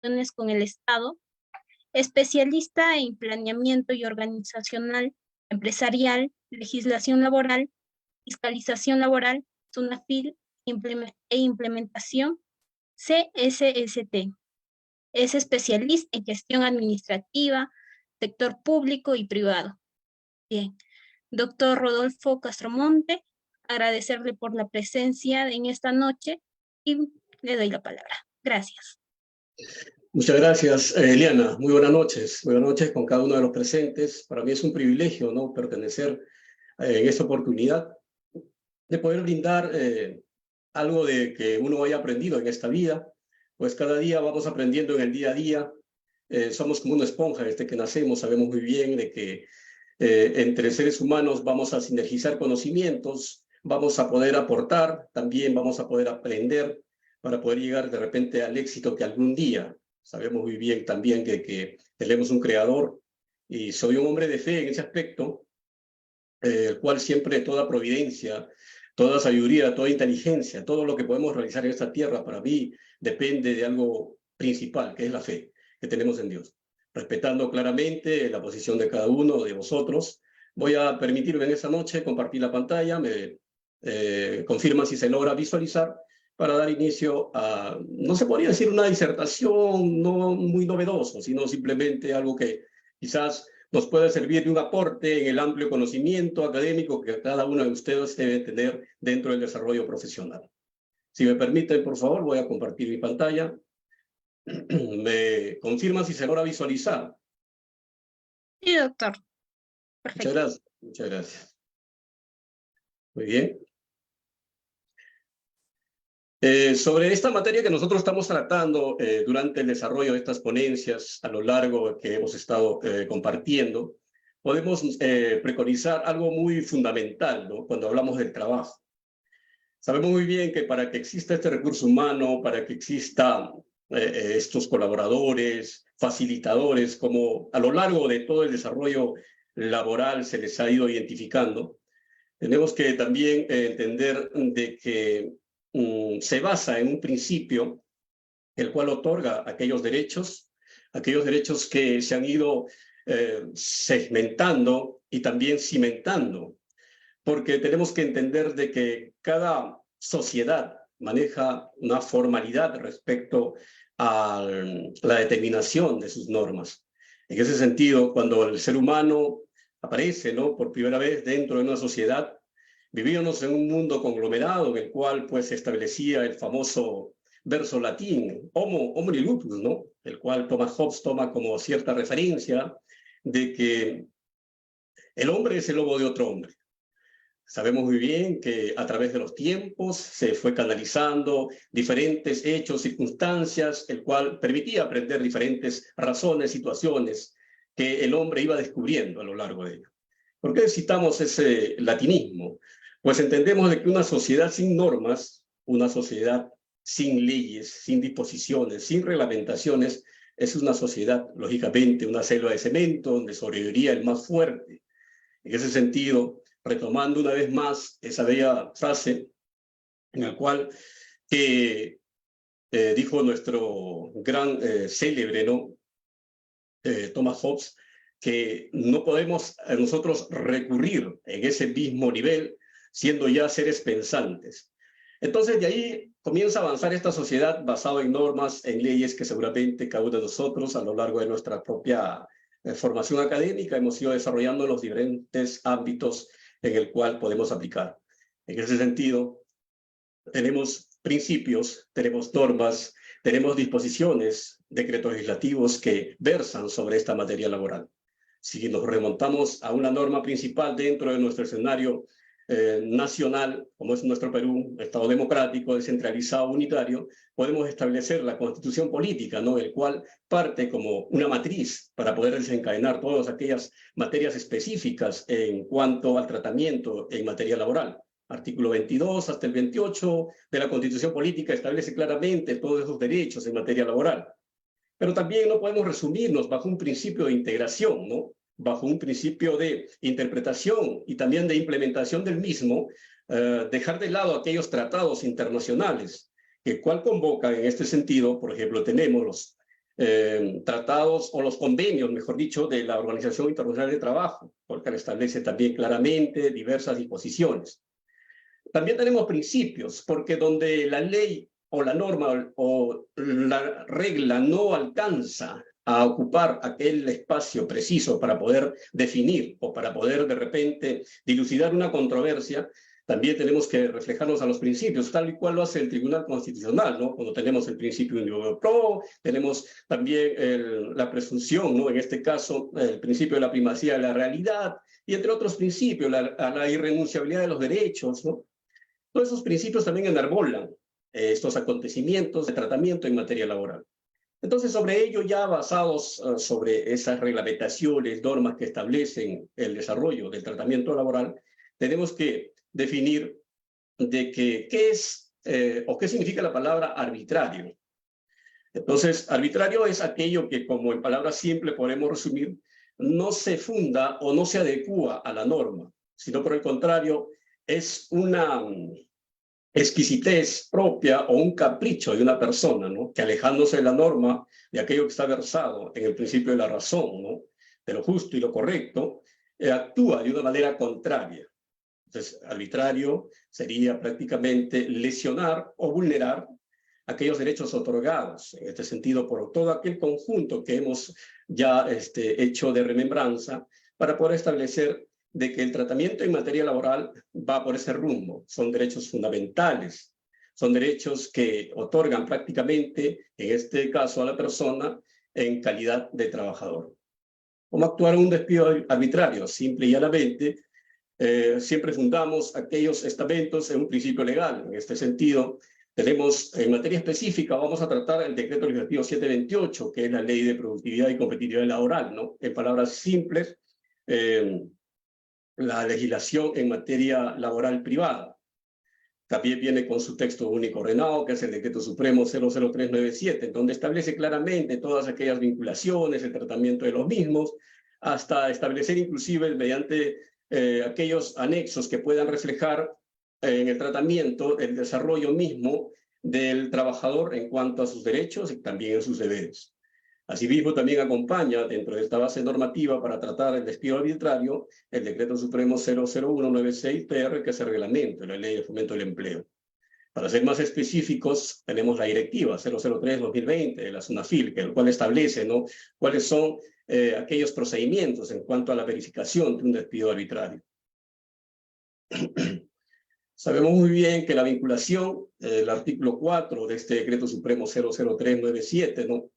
relaciones con el Estado, especialista en planeamiento y organizacional, empresarial, legislación laboral, fiscalización laboral, SUNAFIL e implementación, CSST. Es especialista en gestión administrativa, sector público y privado. Bien, doctor Rodolfo Castromonte, agradecerle por la presencia en esta noche y le doy la palabra. Gracias. Muchas gracias, Eliana. Muy buenas noches. Buenas noches con cada uno de los presentes. Para mí es un privilegio, ¿no?, pertenecer en esta oportunidad de poder brindar algo de que uno haya aprendido en esta vida. Pues cada día vamos aprendiendo en el día a día. Somos como una esponja desde que nacemos. Sabemos muy bien de que entre seres humanos vamos a sinergizar conocimientos, vamos a poder aportar, también vamos a poder aprender para poder llegar de repente al éxito que algún día. Sabemos muy bien también que tenemos un creador y soy un hombre de fe en ese aspecto, el cual siempre toda providencia, toda sabiduría, toda inteligencia, todo lo que podemos realizar en esta tierra para mí depende de algo principal, que es la fe que tenemos en Dios. Respetando claramente la posición de cada uno de vosotros, voy a permitirme en esta noche compartir la pantalla, me confirma si se logra visualizar, para dar inicio a, no se podría decir una disertación no muy novedoso, sino simplemente algo que quizás nos puede servir de un aporte en el amplio conocimiento académico que cada uno de ustedes debe tener dentro del desarrollo profesional. Si me permiten, por favor, voy a compartir mi pantalla. ¿Me confirman si se logra visualizar? Sí, doctor. Perfecto. Muchas gracias. Muchas gracias. Muy bien. Sobre esta materia que nosotros estamos tratando durante el desarrollo de estas ponencias a lo largo que hemos estado compartiendo, podemos preconizar algo muy fundamental, ¿no?, cuando hablamos del trabajo. Sabemos muy bien que para que exista este recurso humano, para que exista estos colaboradores, facilitadores, como a lo largo de todo el desarrollo laboral se les ha ido identificando, tenemos que también entender de que se basa en un principio el cual otorga aquellos derechos que se han ido segmentando y también cimentando, porque tenemos que entender de que cada sociedad maneja una formalidad respecto a la determinación de sus normas. En ese sentido, cuando el ser humano aparece, ¿no?, por primera vez dentro de una sociedad, vivíamos en un mundo conglomerado en el cual pues se establecía el famoso verso latín, homo homini lupus, ¿no?, el cual Thomas Hobbes toma como cierta referencia de que el hombre es el lobo de otro hombre. Sabemos muy bien que a través de los tiempos se fue canalizando diferentes hechos, circunstancias, el cual permitía aprender diferentes razones, situaciones que el hombre iba descubriendo a lo largo de ello. ¿Por qué citamos ese latinismo? Pues entendemos de que una sociedad sin normas, una sociedad sin leyes, sin disposiciones, sin reglamentaciones, es una sociedad, lógicamente, una selva de cemento donde sobreviviría el más fuerte. En ese sentido, retomando una vez más esa bella frase en la cual dijo nuestro gran célebre, ¿no?, Thomas Hobbes, que no podemos nosotros recurrir en ese mismo nivel siendo ya seres pensantes. Entonces de ahí comienza a avanzar esta sociedad basada en normas, en leyes que seguramente cada uno de nosotros a lo largo de nuestra propia formación académica hemos ido desarrollando los diferentes ámbitos en el cual podemos aplicar. En ese sentido, tenemos principios, tenemos normas, tenemos disposiciones, decretos legislativos que versan sobre esta materia laboral. Si nos remontamos a una norma principal dentro de nuestro escenario nacional, como es nuestro Perú, Estado democrático, descentralizado, unitario, podemos establecer la constitución política, ¿no?, el cual parte como una matriz para poder desencadenar todas aquellas materias específicas en cuanto al tratamiento en materia laboral. Artículo 22 hasta el 28 de la Constitución Política establece claramente todos esos derechos en materia laboral. Pero también no podemos resumirnos bajo un principio de integración, ¿no?, bajo un principio de interpretación y también de implementación del mismo, dejar de lado aquellos tratados internacionales, que cual convocan en este sentido. Por ejemplo, tenemos los tratados o los convenios, mejor dicho, de la Organización Internacional de Trabajo, porque establece también claramente diversas disposiciones. También tenemos principios, porque donde la ley o la norma o la regla no alcanza a ocupar aquel espacio preciso para poder definir o para poder de repente dilucidar una controversia, también tenemos que reflejarnos a los principios, tal y cual lo hace el Tribunal Constitucional, ¿no? Cuando tenemos el principio in pro, tenemos también la presunción, ¿no? En este caso, el principio de la primacía de la realidad, y entre otros principios, la irrenunciabilidad de los derechos, ¿no? Todos esos principios también enarbolan estos acontecimientos de tratamiento en materia laboral. Entonces, sobre ello, ya basados sobre esas reglamentaciones, normas que establecen el desarrollo del tratamiento laboral, tenemos que definir de qué es o qué significa la palabra arbitrario. Entonces, arbitrario es aquello que, como en palabras simples podemos resumir, no se funda o no se adecúa a la norma, sino por el contrario, es una exquisitez propia o un capricho de una persona, ¿no? Que alejándose de la norma, de aquello que está versado en el principio de la razón, ¿no? De lo justo y lo correcto, actúa de una manera contraria. Entonces, arbitrario sería prácticamente lesionar o vulnerar aquellos derechos otorgados, en este sentido, por todo aquel conjunto que hemos ya hecho de remembranza para poder establecer de que el tratamiento en materia laboral va por ese rumbo. Son derechos fundamentales, son derechos que otorgan prácticamente, en este caso, a la persona en calidad de trabajador. ¿Cómo actuar en un despido arbitrario? Simple y llanamente, siempre fundamos aquellos estamentos en un principio legal. En este sentido, tenemos en materia específica, vamos a tratar el decreto legislativo 728, que es la ley de productividad y competitividad laboral, ¿no? En palabras simples, la legislación en materia laboral privada. También viene con su texto único ordenado, que es el Decreto Supremo 00397, donde establece claramente todas aquellas vinculaciones, el tratamiento de los mismos, hasta establecer inclusive mediante aquellos anexos que puedan reflejar en el tratamiento el desarrollo mismo del trabajador en cuanto a sus derechos y también en sus deberes. Asimismo, también acompaña dentro de esta base normativa para tratar el despido arbitrario el Decreto Supremo 00196-PR, que es el reglamento de la Ley de Fomento del Empleo. Para ser más específicos, tenemos la Directiva 003-2020 de la SUNAFIL, el cual establece, ¿no?, cuáles son aquellos procedimientos en cuanto a la verificación de un despido arbitrario. Sabemos muy bien que la vinculación, el artículo 4 de este Decreto Supremo 00397, ¿no?,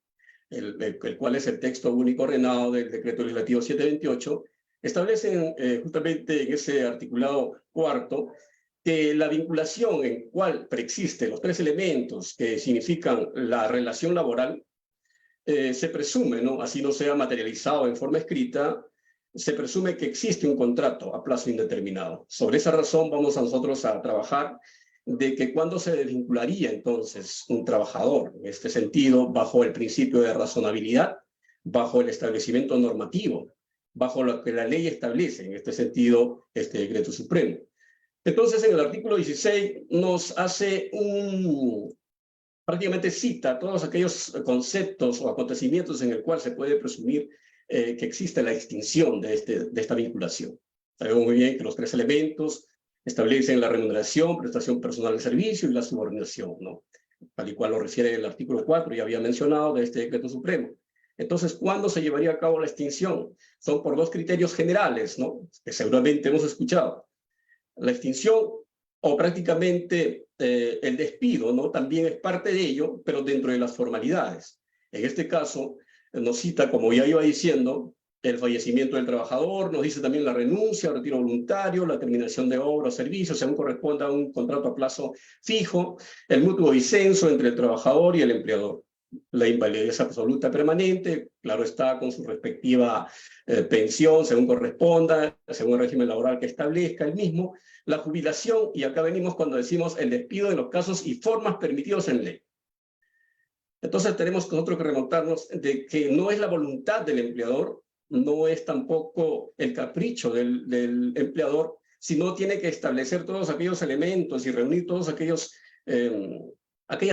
el cual es el texto único ordenado del Decreto Legislativo 728, establecen justamente en ese articulado cuarto que la vinculación en cual preexisten los tres elementos que significan la relación laboral, se presume, ¿no?, así no sea materializado en forma escrita, se presume que existe un contrato a plazo indeterminado. Sobre esa razón vamos a nosotros a trabajar de que cuando se desvincularía entonces un trabajador, en este sentido, bajo el principio de razonabilidad, bajo el establecimiento normativo, bajo lo que la ley establece, en este sentido, este Decreto Supremo. Entonces, en el artículo 16 nos hace prácticamente cita todos aquellos conceptos o acontecimientos en el cual se puede presumir que existe la extinción de esta vinculación. Sabemos muy bien que los tres elementos establecen la remuneración, prestación personal de servicio y la subordinación, ¿no?, tal y cual lo refiere el artículo 4, ya había mencionado, de este Decreto Supremo. Entonces, ¿cuándo se llevaría a cabo la extinción? Son por dos criterios generales, ¿no?, que seguramente hemos escuchado. La extinción o prácticamente el despido, ¿no?, también es parte de ello, pero dentro de las formalidades. En este caso, nos cita, como ya iba diciendo, el fallecimiento del trabajador, nos dice también la renuncia, el retiro voluntario, la terminación de obra o servicio, según corresponda a un contrato a plazo fijo, el mutuo disenso entre el trabajador y el empleador, la invalidez absoluta permanente, claro está, con su respectiva pensión, según corresponda, según el régimen laboral que establezca el mismo, la jubilación, y acá venimos cuando decimos el despido en los casos y formas permitidos en ley. Entonces tenemos nosotros que remontarnos de que no es la voluntad del empleador, no es tampoco el capricho del empleador, sino tiene que establecer todos aquellos elementos y reunir todos aquellas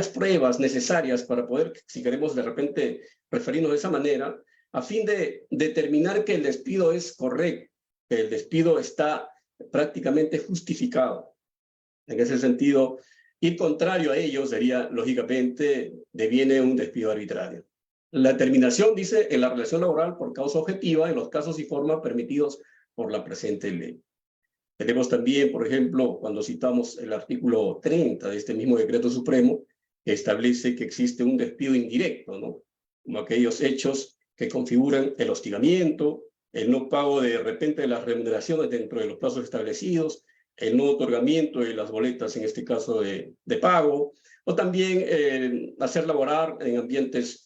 pruebas necesarias para poder, si queremos de repente referirnos de esa manera, a fin de determinar que el despido es correcto, que el despido está prácticamente justificado. En ese sentido, ir contrario a ello sería, lógicamente, deviene un despido arbitrario. La terminación, dice, en la relación laboral por causa objetiva en los casos y formas permitidos por la presente ley. Tenemos también, por ejemplo, cuando citamos el artículo 30 de este mismo decreto supremo, que establece que existe un despido indirecto, ¿no? Como aquellos hechos que configuran el hostigamiento, el no pago de repente de las remuneraciones dentro de los plazos establecidos, el no otorgamiento de las boletas, en este caso de pago, o también hacer laborar en ambientes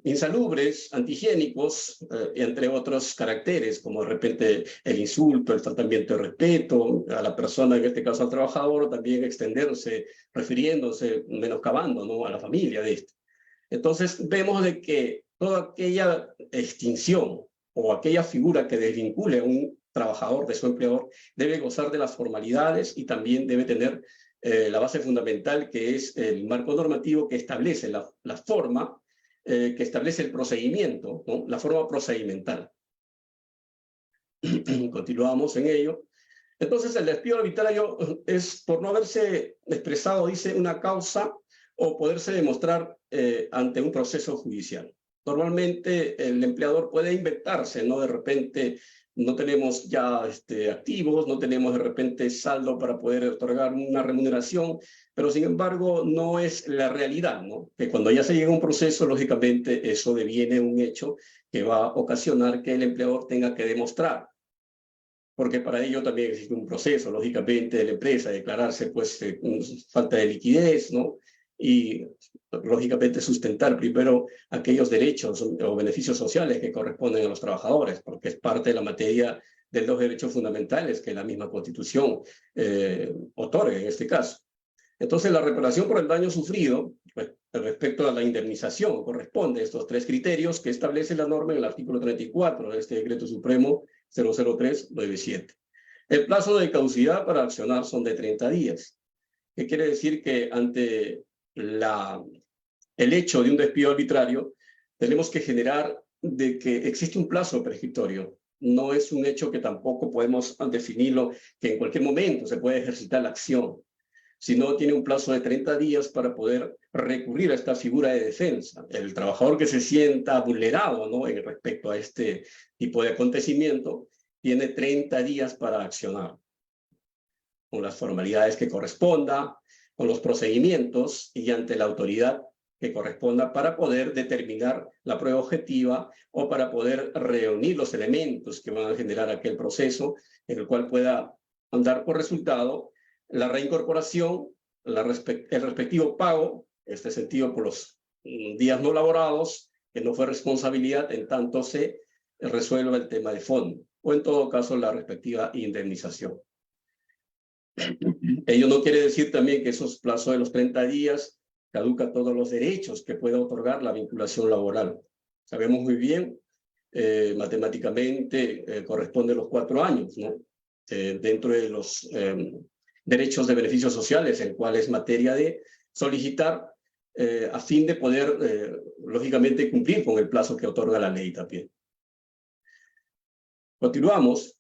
insalubres, antihigiénicos, entre otros caracteres, como de repente el insulto, el faltamiento de respeto a la persona, en este caso al trabajador, o también extenderse, refiriéndose, menoscabando, ¿no?, a la familia de este. Entonces vemos de que toda aquella extinción o aquella figura que desvincule a un trabajador de su empleador debe gozar de las formalidades y también debe tener la base fundamental, que es el marco normativo que establece la forma, que establece el procedimiento, ¿no?, la forma procedimental. Continuamos en ello. Entonces, el despido arbitrario es por no haberse expresado, dice, una causa o poderse demostrar ante un proceso judicial. Normalmente el empleador puede inventarse, ¿no? De repente no tenemos ya activos, no tenemos de repente saldo para poder otorgar una remuneración, pero sin embargo no es la realidad, ¿no? Que cuando ya se llega a un proceso, lógicamente eso deviene un hecho que va a ocasionar que el empleador tenga que demostrar, porque para ello también existe un proceso, lógicamente, de la empresa, declararse pues falta de liquidez, ¿no? Y lógicamente sustentar primero aquellos derechos o beneficios sociales que corresponden a los trabajadores, porque es parte de la materia de los derechos fundamentales que la misma Constitución otorga en este caso. Entonces, la reparación por el daño sufrido, pues, respecto a la indemnización, corresponde a estos tres criterios que establece la norma en el artículo 34 de este Decreto Supremo 00397. El plazo de caducidad para accionar son de 30 días. ¿Qué quiere decir? Que ante el hecho de un despido arbitrario, tenemos que generar de que existe un plazo prescriptorio. No es un hecho que tampoco podemos definirlo, que en cualquier momento se puede ejercitar la acción, sino tiene un plazo de 30 días para poder recurrir a esta figura de defensa. El trabajador que se sienta vulnerado, ¿no?, en respecto a este tipo de acontecimiento, tiene 30 días para accionar, con las formalidades que corresponda, con los procedimientos y ante la autoridad que corresponda para poder determinar la prueba objetiva o para poder reunir los elementos que van a generar aquel proceso en el cual pueda dar por resultado la reincorporación, el respectivo pago, en este sentido por los días no laborados, que no fue responsabilidad, en tanto se resuelva el tema de fondo, o en todo caso la respectiva indemnización. Ello no quiere decir también que esos plazos de los 30 días caducan todos los derechos que puede otorgar la vinculación laboral. Sabemos muy bien, matemáticamente corresponde a los 4 años, ¿no? Dentro de los derechos de beneficios sociales, el cual es materia de solicitar a fin de poder, lógicamente, cumplir con el plazo que otorga la ley también. Continuamos.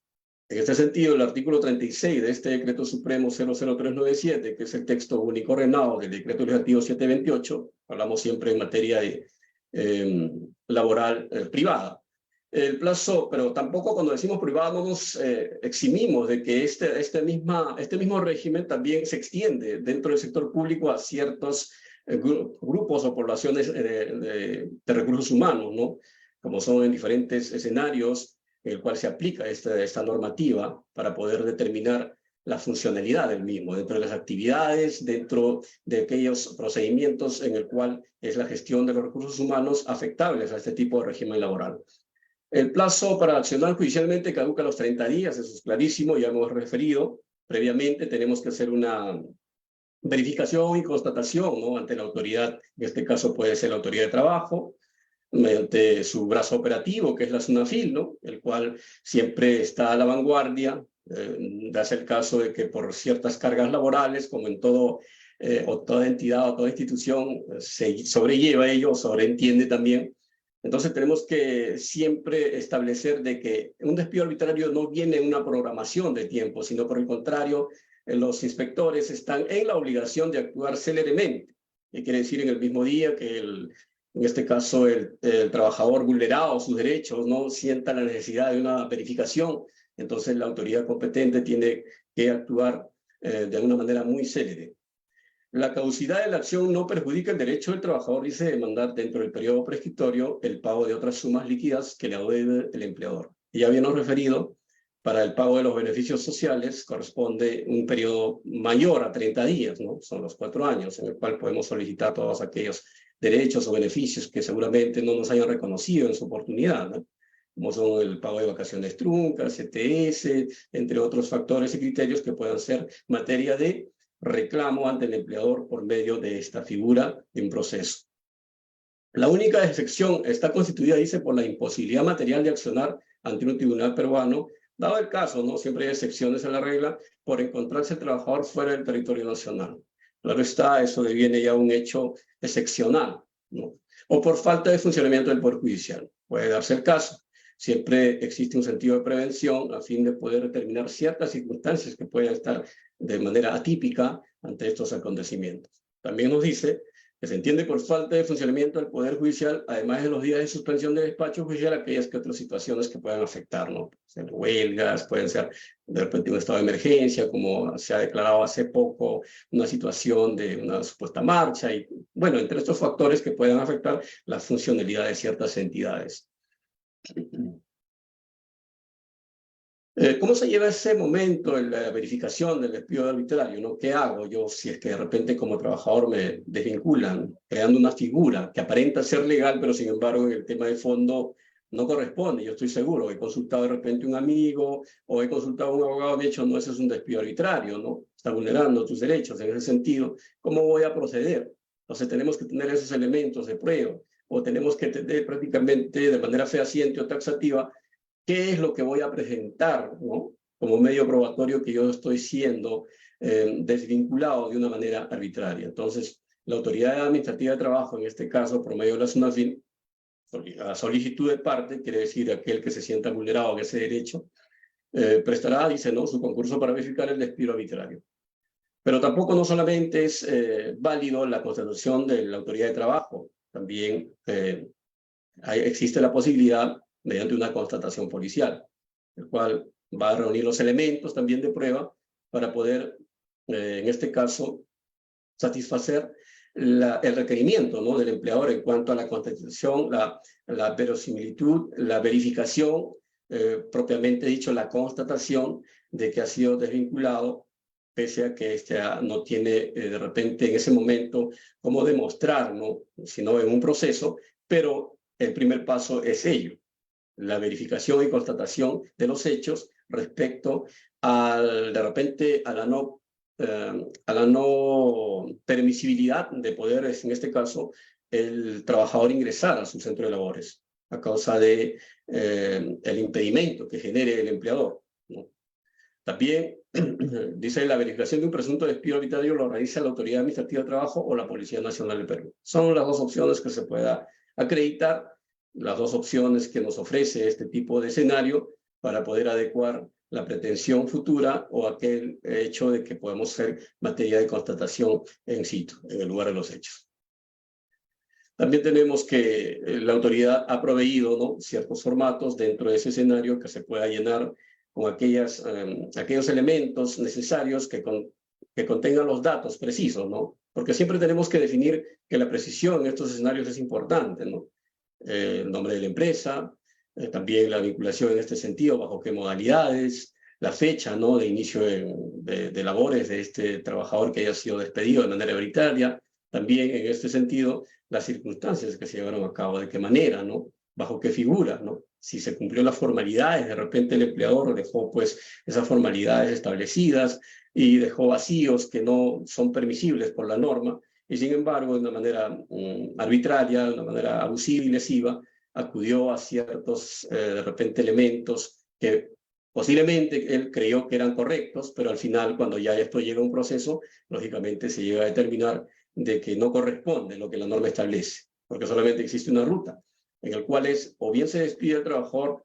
En este sentido, el artículo 36 de este Decreto Supremo 00397, que es el texto único ordenado del Decreto Legislativo 728, hablamos siempre en materia de, laboral privada. El plazo, pero tampoco cuando decimos privado no nos eximimos de que este mismo régimen también se extiende dentro del sector público a ciertos grupos o poblaciones de recursos humanos, ¿no? Como son en diferentes escenarios en el cual se aplica esta normativa para poder determinar la funcionalidad del mismo, dentro de las actividades, dentro de aquellos procedimientos en el cual es la gestión de los recursos humanos afectables a este tipo de régimen laboral. El plazo para accionar judicialmente caduca a los 30 días, eso es clarísimo, ya hemos referido. Previamente tenemos que hacer una verificación y constatación, ¿no?, ante la autoridad, en este caso puede ser la autoridad de trabajo, mediante su brazo operativo, que es la SUNAFIL, ¿no?, el cual siempre está a la vanguardia, darse el caso de que por ciertas cargas laborales, como en todo, o toda entidad o toda institución, se sobrelleva ello, o sobreentiende también Entonces tenemos que siempre establecer de que un despido arbitrario no viene en una programación de tiempo, sino por el contrario, los inspectores están en la obligación de actuar céleremente. ¿Qué quiere decir? En el mismo día que en este caso el trabajador vulnerado sus derechos no sienta la necesidad de una verificación, entonces la autoridad competente tiene que actuar de una manera muy célere. La caducidad de la acción no perjudica el derecho del trabajador, dice, de demandar dentro del periodo prescriptorio el pago de otras sumas líquidas que le adeude el empleador. Y ya habíamos referido, para el pago de los beneficios sociales corresponde un periodo mayor a 30 días, ¿no? Son los 4 años en el cual podemos solicitar todos aquellos derechos o beneficios que seguramente no nos hayan reconocido en su oportunidad, ¿no? Como son el pago de vacaciones truncas, ETS, entre otros factores y criterios que puedan ser materia de reclamo ante el empleador por medio de esta figura en proceso. La única excepción está constituida, dice, por la imposibilidad material de accionar ante un tribunal peruano, dado el caso, ¿no? Siempre hay excepciones a la regla, por encontrarse el trabajador fuera del territorio nacional. Claro está, eso deviene ya un hecho excepcional, ¿no? O por falta de funcionamiento del Poder Judicial. Puede darse el caso. Siempre existe un sentido de prevención a fin de poder determinar ciertas circunstancias que puedan estar de manera atípica ante estos acontecimientos. También nos dice que se entiende por falta de funcionamiento del Poder Judicial, además de los días de suspensión de despacho judicial, aquellas que otras situaciones que puedan afectar, ¿no? Pueden ser huelgas, pueden ser de repente un estado de emergencia, como se ha declarado hace poco, una situación de una supuesta marcha, y bueno, entre estos factores que puedan afectar la funcionalidad de ciertas entidades. ¿Cómo se lleva ese momento en la verificación del despido arbitrario, ¿no? ¿Qué hago yo si es que de repente como trabajador me desvinculan, creando una figura que aparenta ser legal, pero sin embargo en el tema de fondo no corresponde? Yo estoy seguro, he consultado de repente a un amigo o he consultado a un abogado, me ha dicho, no, ese es un despido arbitrario, ¿no? Está vulnerando tus derechos en ese sentido. ¿Cómo voy a proceder? Entonces tenemos que tener esos elementos de prueba o tenemos que tener prácticamente de manera fehaciente o taxativa qué es lo que voy a presentar, ¿no? Como medio probatorio que yo estoy siendo desvinculado de una manera arbitraria. Entonces, la autoridad administrativa de trabajo, en este caso, por medio de la SUNAFIN, a solicitud de parte, quiere decir aquel que se sienta vulnerado en ese derecho, prestará, dice, ¿no?, su concurso para verificar el despido arbitrario. Pero tampoco no solamente es válido la constatación de la autoridad de trabajo, también existe la posibilidad mediante una constatación policial, el cual va a reunir los elementos también de prueba para poder, en este caso, satisfacer el requerimiento, ¿no?, del empleador en cuanto a la constatación, la verosimilitud, la verificación, propiamente dicho, la constatación de que ha sido desvinculado, pese a que no tiene de repente en ese momento cómo demostrar, ¿no?, sino en un proceso, pero el primer paso es ello, la verificación y constatación de los hechos respecto de repente a la no permisibilidad de poder, en este caso, el trabajador ingresar a su centro de labores a causa de el impedimento que genere el empleador, ¿no? También dice la verificación de un presunto despido arbitrario lo realiza la Autoridad Administrativa de Trabajo o la Policía Nacional del Perú. Son las dos opciones que se pueda acreditar, las dos opciones que nos ofrece este tipo de escenario para poder adecuar la pretensión futura o aquel hecho de que podemos ser materia de constatación in situ, en el lugar de los hechos. También tenemos que la autoridad ha proveído, ¿no?, ciertos formatos dentro de ese escenario que se pueda llenar con aquellos elementos necesarios que contengan los datos precisos, ¿no? Porque siempre tenemos que definir que la precisión en estos escenarios es importante, ¿no? El nombre de la empresa, también la vinculación en este sentido, bajo qué modalidades, la fecha, ¿no?, de inicio de labores de este trabajador que haya sido despedido de manera arbitraria, también en este sentido las circunstancias que se llevaron a cabo, de qué manera, ¿no?, bajo qué figura, ¿no?, si se cumplió las formalidades, de repente el empleador dejó pues esas formalidades establecidas y dejó vacíos que no son permisibles por la norma, y sin embargo, de una manera arbitraria, de una manera abusiva y lesiva, acudió a ciertos, de repente, elementos que posiblemente él creyó que eran correctos, pero al final, cuando ya esto llega a un proceso, lógicamente se llega a determinar de que no corresponde lo que la norma establece, porque solamente existe una ruta. en el cual es o bien se despide al trabajador,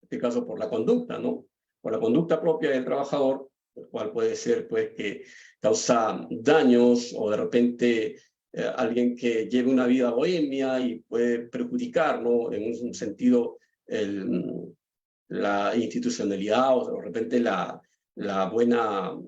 en este caso por la conducta, ¿no? Por la conducta propia del trabajador, el cual puede ser pues que causa daños o de repente alguien que lleve una vida bohemia y puede perjudicar, ¿no? En un sentido la institucionalidad o de repente la buena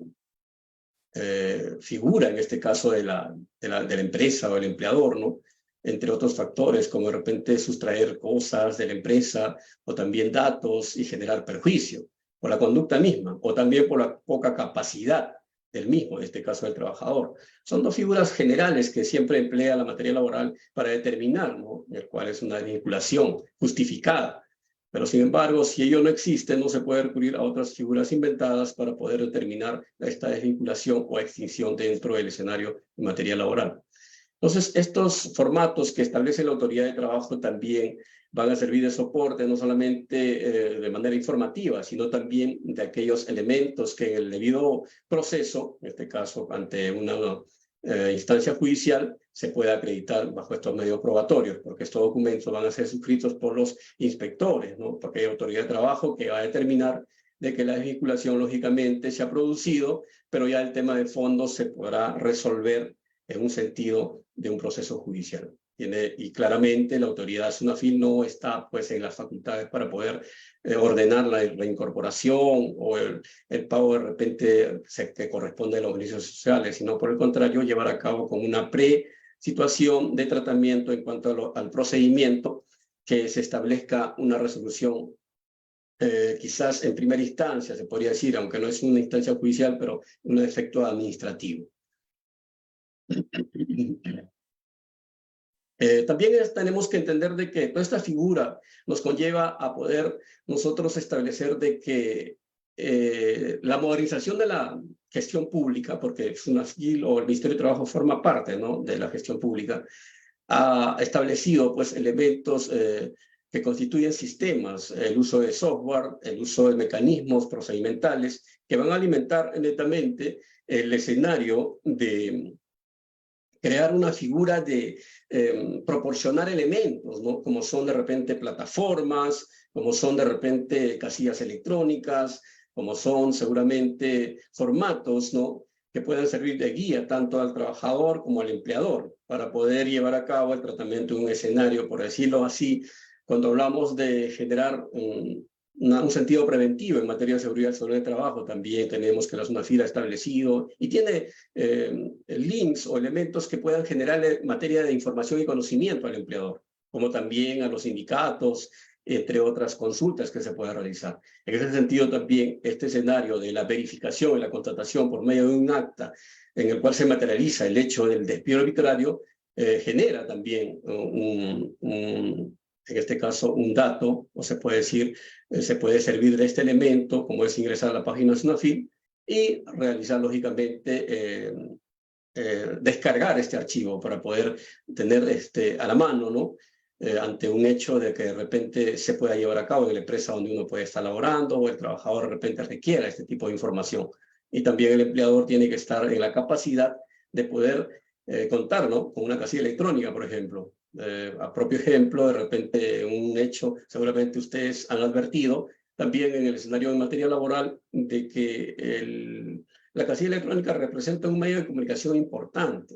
figura, en este caso de la empresa o el empleador, ¿no? Entre otros factores, como de repente sustraer cosas de la empresa o también datos y generar perjuicio por la conducta misma o también por la poca capacidad del mismo, en este caso del trabajador. Son dos figuras generales que siempre emplea la materia laboral para determinar, ¿no? El cual es una vinculación justificada. Pero sin embargo, si ello no existe, no se puede recurrir a otras figuras inventadas para poder determinar esta desvinculación o extinción dentro del escenario en materia laboral. Entonces, estos formatos que establece la autoridad de trabajo también van a servir de soporte, no solamente de manera informativa, sino también de aquellos elementos que en el debido proceso, en este caso ante una instancia judicial, se puede acreditar bajo estos medios probatorios, porque estos documentos van a ser suscritos por los inspectores, ¿no? Porque hay autoridad de trabajo que va a determinar de que la desvinculación lógicamente se ha producido, pero ya el tema de fondo se podrá resolver en un sentido de un proceso judicial. Y claramente la autoridad SUNAFIL no está pues en las facultades para poder ordenar la reincorporación o el pago de repente que corresponde a los beneficios sociales, sino por el contrario llevar a cabo con una situación de tratamiento en cuanto al procedimiento, que se establezca una resolución quizás en primera instancia, se podría decir, aunque no es una instancia judicial, pero un efecto administrativo. También tenemos que entender de que toda esta figura nos conlleva a poder nosotros establecer de que la modernización de la gestión pública, porque SUNAFIL o el Ministerio de Trabajo forma parte, ¿no?, de la gestión pública, ha establecido pues elementos que constituyen sistemas, el uso de software, el uso de mecanismos procedimentales que van a alimentar netamente el escenario de crear una figura de proporcionar elementos, ¿no?, como son de repente plataformas, como son de repente casillas electrónicas, como son seguramente formatos, ¿no?, que puedan servir de guía tanto al trabajador como al empleador para poder llevar a cabo el tratamiento de un escenario, por decirlo así, cuando hablamos de generar un sentido preventivo en materia de seguridad sobre el trabajo. También tenemos que la SUNAFIL ha establecido y tiene links o elementos que puedan generar materia de información y conocimiento al empleador, como también a los sindicatos, entre otras consultas que se puedan realizar. En ese sentido también este escenario de la verificación y la contratación por medio de un acta en el cual se materializa el hecho del despido arbitrario genera también en este caso un dato, o se puede decir, se puede servir de este elemento, como es ingresar a la página de SUNAFIL y realizar lógicamente descargar este archivo para poder tener a la mano, ¿no?, ante un hecho de que de repente se pueda llevar a cabo en la empresa donde uno puede estar laborando o el trabajador de repente requiera este tipo de información. Y también el empleador tiene que estar en la capacidad de poder contar, ¿no?, con una casilla electrónica, por ejemplo. A propio ejemplo, de repente un hecho, seguramente ustedes han advertido también en el escenario de materia laboral de que la casilla electrónica representa un medio de comunicación importante.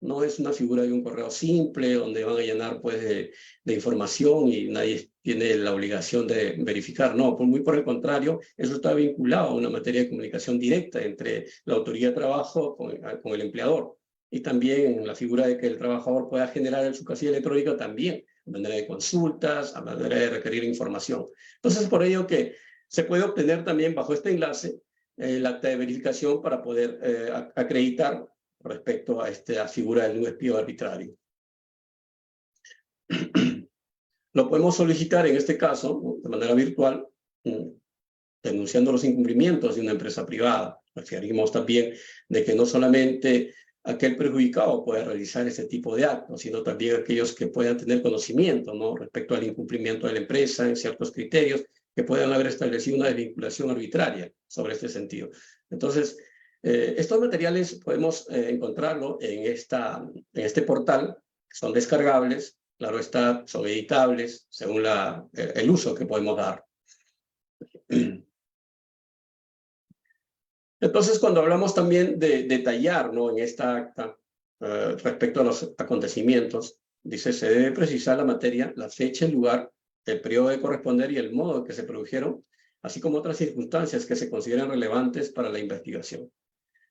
No es una figura de un correo simple donde van a llenar pues de información y nadie tiene la obligación de verificar. No, muy por el contrario, eso está vinculado a una materia de comunicación directa entre la autoridad de trabajo con el empleador. Y también la figura de que el trabajador pueda generar en su casilla electrónica también, a manera de consultas, a manera de requerir información. Entonces, por ello que se puede obtener también bajo este enlace el acta de verificación para poder acreditar respecto a esta figura de un despido arbitrario. Lo podemos solicitar en este caso, ¿no?, de manera virtual, denunciando los incumplimientos de una empresa privada. Referimos también de que no solamente aquel perjudicado puede realizar ese tipo de actos, sino también aquellos que puedan tener conocimiento, ¿no?, respecto al incumplimiento de la empresa en ciertos criterios que puedan haber establecido una desvinculación arbitraria sobre este sentido. Entonces, estos materiales podemos encontrarlo en este portal, son descargables, claro está, son editables según el uso que podemos dar. Entonces, cuando hablamos también de detallar, ¿no?, en esta acta respecto a los acontecimientos, dice, se debe precisar la materia, la fecha, el lugar, el periodo de corresponder y el modo en que se produjeron, así como otras circunstancias que se consideran relevantes para la investigación.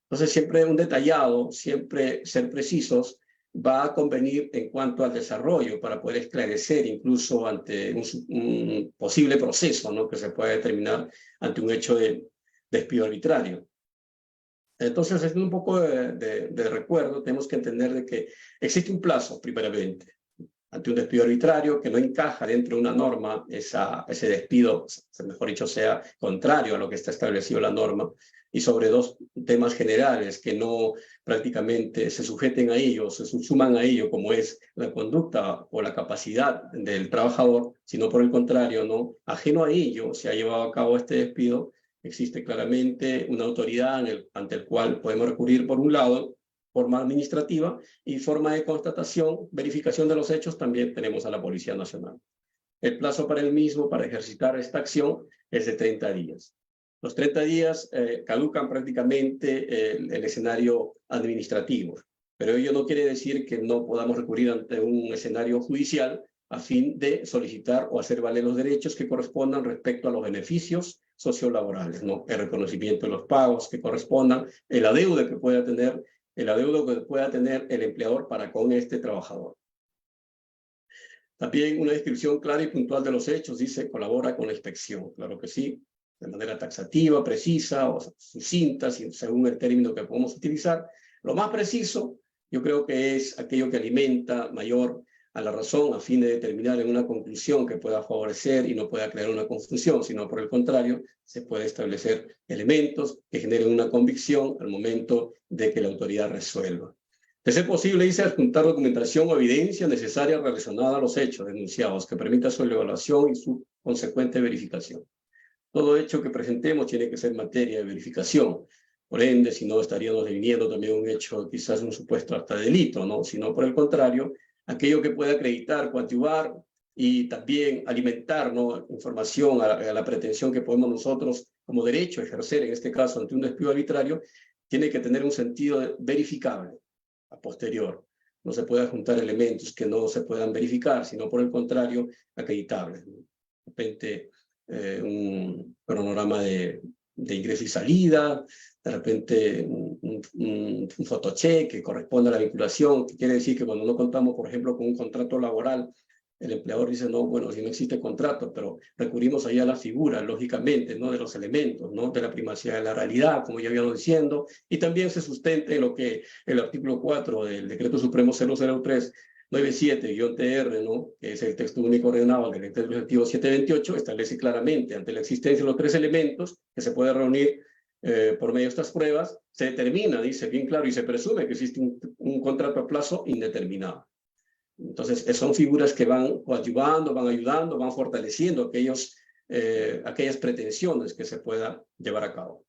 Entonces, siempre un detallado, siempre ser precisos, va a convenir en cuanto al desarrollo para poder esclarecer incluso ante un posible proceso, ¿no?, que se pueda determinar ante un hecho de despido arbitrario. Entonces, haciendo un poco de recuerdo, tenemos que entender de que existe un plazo, primeramente, ante un despido arbitrario que no encaja dentro de una norma, ese despido, mejor dicho, sea contrario a lo que está establecido en la norma, y sobre dos temas generales que no prácticamente se sujeten a ello, se suman a ello, como es la conducta o la capacidad del trabajador, sino por el contrario, ¿no?, ajeno a ello se ha llevado a cabo este despido. Existe claramente una autoridad ante el cual podemos recurrir, por un lado, forma administrativa, y forma de constatación, verificación de los hechos, también tenemos a la Policía Nacional. El plazo para el mismo, para ejercitar esta acción, es de 30 días. Los 30 días caducan prácticamente el escenario administrativo, pero ello no quiere decir que no podamos recurrir ante un escenario judicial a fin de solicitar o hacer valer los derechos que correspondan respecto a los beneficios sociolaborales, ¿no?, el reconocimiento de los pagos que correspondan, el adeudo que pueda tener el empleador para con este trabajador. También una descripción clara y puntual de los hechos, dice, colabora con la inspección. Claro que sí, de manera taxativa, precisa o sucinta, según el término que podemos utilizar. Lo más preciso, yo creo que es aquello que alimenta mayor a la razón a fin de determinar en una conclusión que pueda favorecer y no pueda crear una confusión, sino por el contrario, se puede establecer elementos que generen una convicción al momento de que la autoridad resuelva. De ser posible, dice, adjuntar documentación o evidencia necesaria relacionada a los hechos denunciados que permita su evaluación y su consecuente verificación. Todo hecho que presentemos tiene que ser materia de verificación. Por ende, si no, estaríamos definiendo también un hecho, quizás un supuesto hasta delito, ¿no?, sino por el contrario, aquello que pueda acreditar, coadyuvar y también alimentar, ¿no?, información a la pretensión que podemos nosotros como derecho ejercer, en este caso ante un despido arbitrario, tiene que tener un sentido verificable a posterior. No se puede juntar elementos que no se puedan verificar, sino por el contrario, acreditables. De repente, un cronograma de ingreso y salida, de repente un fotocheck que corresponde a la vinculación, que quiere decir que cuando no contamos, por ejemplo, con un contrato laboral, el empleador dice, no, bueno, si no existe contrato, pero recurrimos ahí a la figura, lógicamente, ¿no?, de los elementos, ¿no?, de la primacía de la realidad, como ya habíamos diciendo, y también se sustenta en lo que el artículo 4 del Decreto Supremo 00397-TR, ¿no?, que es el texto único ordenado del Decreto Legislativo 728, establece claramente, ante la existencia de los tres elementos que se puede reunir por medio de estas pruebas, se determina, dice bien claro, y se presume que existe un contrato a plazo indeterminado. Entonces, son figuras que van coadyuvando, van ayudando, van fortaleciendo aquellas pretensiones que se pueda llevar a cabo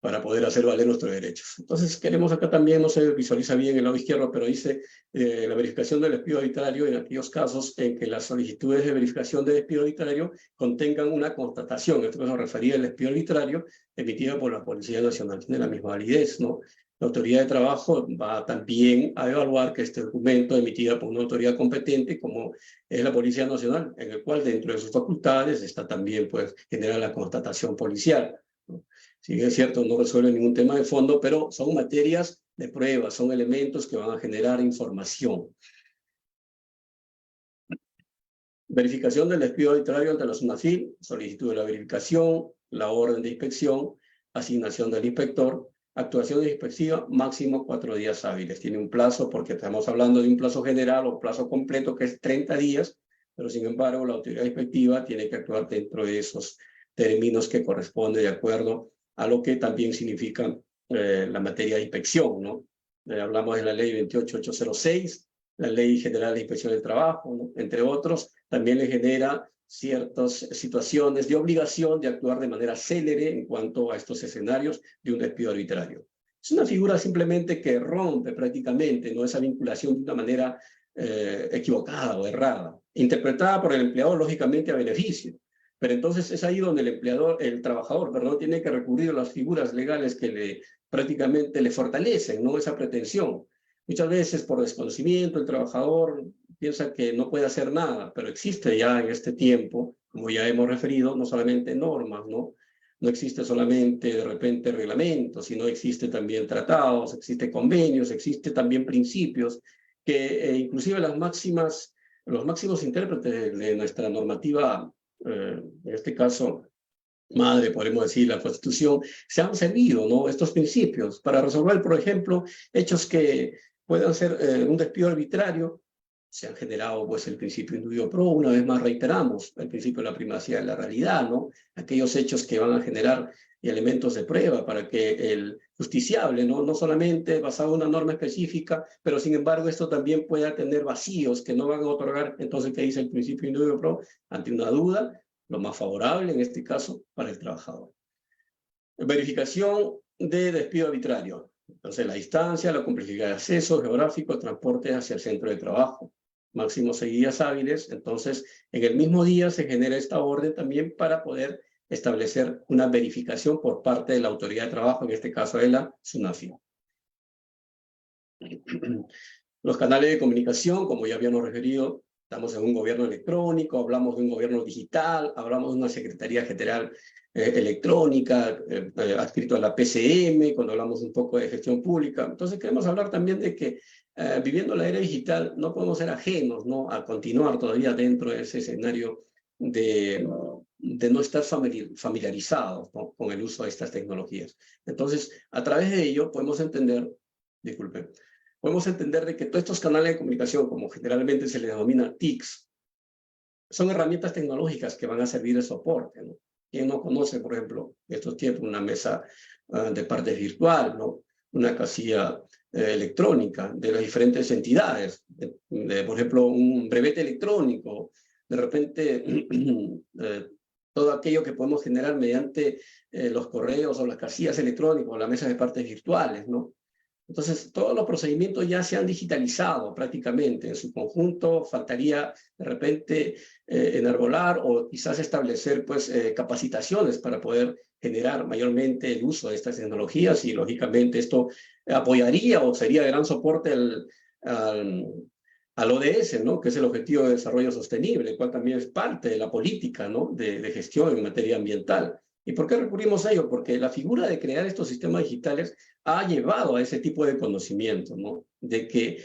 para poder hacer valer nuestros derechos. Entonces, queremos acá también, no se visualiza bien el lado izquierdo, pero dice la verificación del despido arbitrario en aquellos casos en que las solicitudes de verificación de despido arbitrario contengan una constatación, en este caso referida al despido arbitrario, emitida por la Policía Nacional. Tiene la misma validez, ¿no? La autoridad de trabajo va también a evaluar que este documento emitido por una autoridad competente, como es la Policía Nacional, en el cual dentro de sus facultades está también, pues, generar la constatación policial, ¿no? Si bien es cierto, no resuelve ningún tema de fondo, pero son materias de prueba, son elementos que van a generar información. Verificación del despido arbitrario ante la SUNAFIL, solicitud de la verificación, la orden de inspección, asignación del inspector, actuación inspectiva, máximo 4 días hábiles. Tiene un plazo, porque estamos hablando de un plazo general o plazo completo que es 30 días, pero sin embargo la autoridad inspectiva tiene que actuar dentro de esos términos que corresponden de acuerdo a lo que también significa la materia de inspección, ¿no? Hablamos de la ley 28806, la ley general de inspección del trabajo, ¿no?, entre otros. También le genera ciertas situaciones de obligación de actuar de manera célere en cuanto a estos escenarios de un despido arbitrario. Es una figura simplemente que rompe prácticamente, ¿no?, esa vinculación de una manera equivocada o errada, interpretada por el empleador lógicamente a beneficio. Pero entonces es ahí donde el trabajador, perdón, tiene que recurrir a las figuras legales que prácticamente le fortalecen, ¿no? Esa pretensión. Muchas veces por desconocimiento el trabajador piensa que no puede hacer nada, pero existe ya en este tiempo, como ya hemos referido, no solamente normas, ¿no? No existe solamente de repente reglamentos, sino existe también tratados, existe convenios, existe también principios que inclusive los máximos intérpretes de nuestra normativa, en este caso madre, podemos decir, la Constitución, se han servido, ¿no? Estos principios para resolver, por ejemplo, hechos que puedan ser un despido arbitrario. Se han generado, pues, el principio indubio pro, una vez más reiteramos, el principio de la primacía de la realidad, ¿no? Aquellos hechos que van a generar elementos de prueba para que el justiciable, no solamente basado en una norma específica, pero sin embargo esto también pueda tener vacíos que no van a otorgar, entonces, ¿qué dice el principio indubio pro? Ante una duda, lo más favorable en este caso para el trabajador. Verificación de despido arbitrario. Entonces, la distancia, la complejidad de acceso geográfico, transporte hacia el centro de trabajo. Máximo 6 días hábiles. Entonces, en el mismo día se genera esta orden también para poder establecer una verificación por parte de la autoridad de trabajo, en este caso de la SUNAFI. Los canales de comunicación, como ya habíamos referido, estamos en un gobierno electrónico, hablamos de un gobierno digital, hablamos de una Secretaría General electrónica, adscrito a la PCM, cuando hablamos un poco de gestión pública. Entonces queremos hablar también de que viviendo la era digital no podemos ser ajenos, ¿no?, a continuar todavía dentro de ese escenario de no estar familiarizados, ¿no?, con el uso de estas tecnologías. Entonces, a través de ello podemos entender, podemos entender de que todos estos canales de comunicación, como generalmente se les denomina TICs, son herramientas tecnológicas que van a servir de soporte, ¿no? ¿Quién no conoce, por ejemplo, en estos tiempos una mesa de partes virtual, ¿no?, una casilla electrónica de las diferentes entidades, por ejemplo, un brevete electrónico, de repente todo aquello que podemos generar mediante los correos o las casillas electrónicas o las mesas de partes virtuales, ¿no? Entonces, todos los procedimientos ya se han digitalizado prácticamente. En su conjunto, faltaría de repente enarbolar o quizás establecer, pues, capacitaciones para poder generar mayormente el uso de estas tecnologías, y lógicamente esto apoyaría o sería de gran soporte al ODS, ¿no?, que es el Objetivo de Desarrollo Sostenible, el cual también es parte de la política, ¿no?, de gestión en materia ambiental. ¿Y por qué recurrimos a ello? Porque la figura de crear estos sistemas digitales ha llevado a ese tipo de conocimiento, ¿no?, de que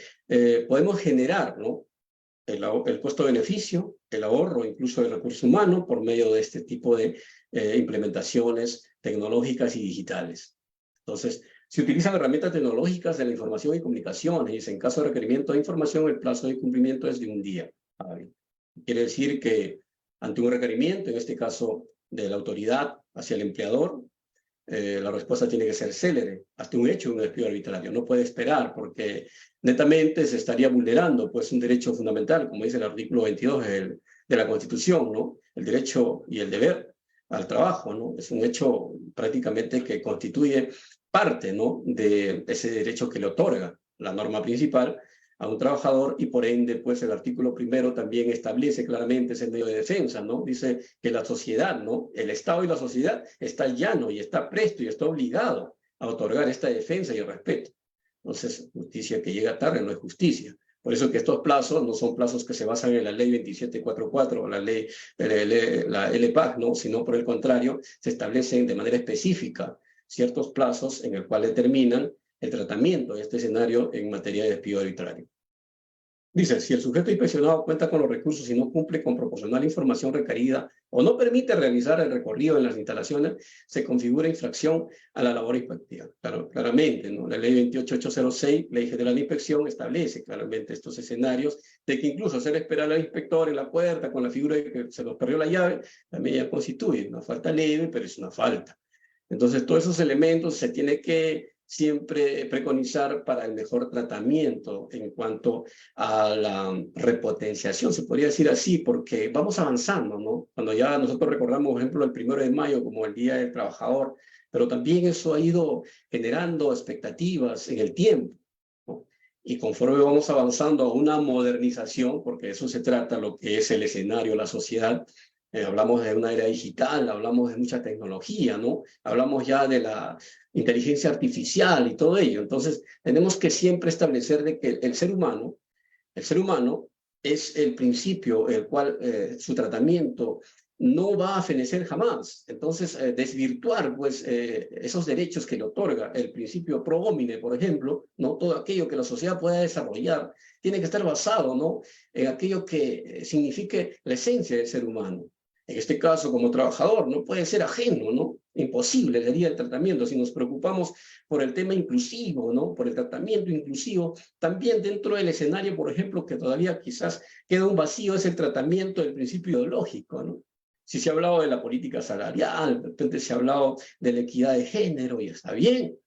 podemos generar, ¿no?, el costo-beneficio, el ahorro incluso de recurso humano por medio de este tipo de implementaciones tecnológicas y digitales. Entonces, se utilizan herramientas tecnológicas de la información y comunicaciones, y en caso de requerimiento de información, el plazo de cumplimiento es de 1 día. Quiere decir que ante un requerimiento, en este caso de la autoridad hacia el empleador, la respuesta tiene que ser célere, hasta un hecho de un despido arbitrario. No puede esperar, porque netamente se estaría vulnerando, pues, un derecho fundamental, como dice el artículo 22 de la Constitución, ¿no?, el derecho y el deber al trabajo, ¿no? Es un hecho prácticamente que constituye parte, ¿no?, de ese derecho que le otorga la norma principal a un trabajador, y por ende, pues, el artículo 1 también establece claramente ese medio de defensa, ¿no? Dice que la sociedad, ¿no?, el Estado y la sociedad está llano y está presto y está obligado a otorgar esta defensa y el respeto. Entonces, justicia que llega tarde no es justicia. Por eso que estos plazos no son plazos que se basan en la ley 2744 o la LPAC, ¿no?, sino por el contrario, se establecen de manera específica ciertos plazos en el cual determinan el tratamiento de este escenario en materia de despido arbitrario. Dice, si el sujeto inspeccionado cuenta con los recursos y no cumple con proporcionar la información requerida o no permite realizar el recorrido en las instalaciones, se configura infracción a la labor inspectiva. Claro, claramente, ¿no? La ley 28806, Ley General de Inspección, establece claramente estos escenarios de que incluso hacer esperar al inspector en la puerta con la figura de que se nos perdió la llave, también ya constituye una falta leve, pero es una falta. Entonces, todos esos elementos se tiene que siempre preconizar para el mejor tratamiento en cuanto a la repotenciación, se podría decir así, porque vamos avanzando, ¿no? Cuando ya nosotros recordamos, por ejemplo, el 1 de mayo como el Día del Trabajador, pero también eso ha ido generando expectativas en el tiempo, ¿no? y conforme vamos avanzando a una modernización, porque de eso se trata lo que es el escenario, la sociedad, hablamos de una era digital, hablamos de mucha tecnología, ¿no? Hablamos ya de la inteligencia artificial y todo ello. Entonces, tenemos que siempre establecer de que el ser humano es el principio el cual su tratamiento no va a fenecer jamás. Entonces, desvirtuar pues, esos derechos que le otorga el principio pro homine, por ejemplo, ¿no? Todo aquello que la sociedad pueda desarrollar tiene que estar basado, ¿no? En aquello que signifique la esencia del ser humano. En este caso, como trabajador, no puede ser ajeno, ¿no? Imposible sería el tratamiento. Si nos preocupamos por el tema inclusivo, ¿no? Por el tratamiento inclusivo, también dentro del escenario, por ejemplo, que todavía quizás queda un vacío, es el tratamiento del principio ideológico, ¿no? Si se ha hablado de la política salarial, de repente se ha hablado de la equidad de género, y está bien,